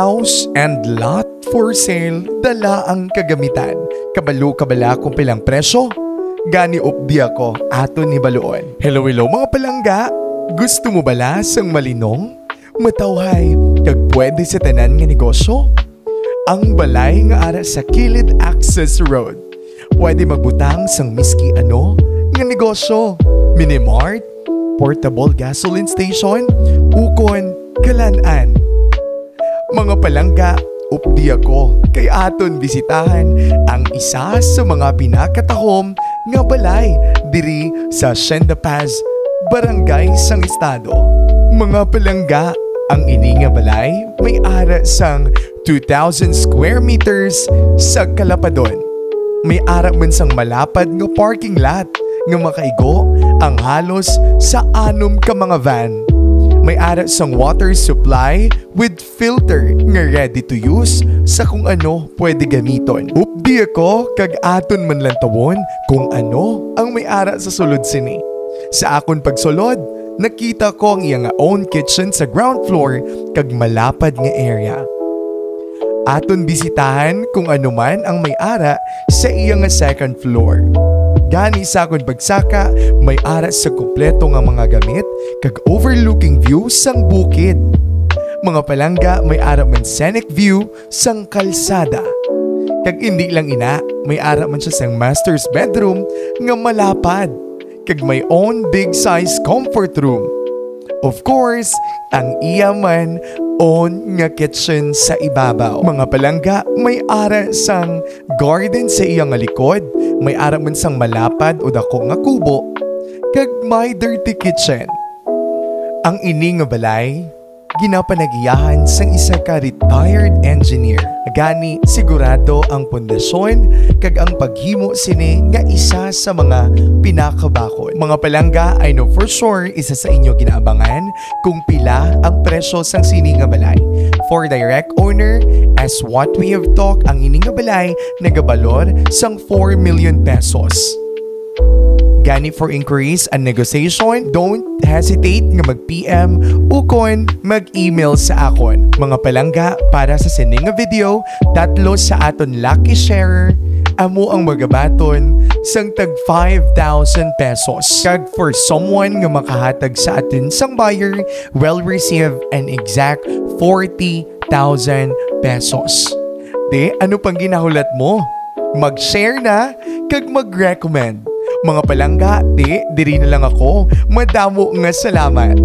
House and lot for sale, dala ang kagamitan. Kabalo-kabala kung pilang presyo. Gani updi ako, ato ni Baluon. Hello mga palangga. Gusto mo bala sang malinong? Matawhay, kag pwede sa tanan nga negosyo? Ang balay nga ara sa Kilid Access Road. Pwede magbutang sang miski ano nga negosyo. Minimart, portable gasoline station, ukon, kalanan. Mga palangga, updi ako kay aton bisitahan ang isa sa mga pinakatahom nga balay diri sa Hacienda Paz, Barangay Sang Estado. Mga palangga, ang ini nga balay may ara sang 2,000 square meters sa Calapadon. May ara man sang malapad nga parking lot nga makaigo ang halos sa 6 ka mga van. May ara sang water supply with filter nga ready to use sa kung ano pwede gamiton. Updi ako kag aton man lang tawon kung ano ang may ara sa sulod sini. Sa akon pagsulod, nakita ko ang iyang own kitchen sa ground floor kag malapad nga area. Aton bisitahan kung ano man ang may ara sa iyang second floor. Gani sa akong pagsaka, may ara sa kumpleto nga mga gamit kag overlooking view sang bukid. Mga palangga, may ara man scenic view sang kalsada. Kag hindi lang ina, may ara man siya sang master's bedroom nga malapad. Kag may own big size comfort room. Of course, ang iya man own nga kitchen sa ibabaw. Mga palangga, may ara sang garden sa iyang likod. May ara man sang malapad o dako nga kubo. Kag may dirty kitchen. Ang ini nga balay, ginapanagiyahan sang isa ka retired engineer. Gani sigurado ang pundasyon kag ang paghimo sini nga isa sa mga pinakabakod. Mga palangga, I know for sure isa sa inyo ginaabangan kung pila ang presyo sang sini nga balay. For direct owner, as what we have talked, ang ini nga balay nagabalor sang 4 million pesos. Gani for inquiries and negotiation, don't hesitate nga mag-PM o kon mag-email sa akon. Mga palangga, para sa sining nga video, tatlo sa aton lucky sharer, amo ang magabaton sang tag 5,000 pesos. Kag for someone nga makahatag sa atin sang buyer, will receive an exact 40,000 pesos. De, ano pang ginahulat mo? Mag-share na, kag mag-recommend. Mga palangga, diri na lang ako. Madamo nga salamat.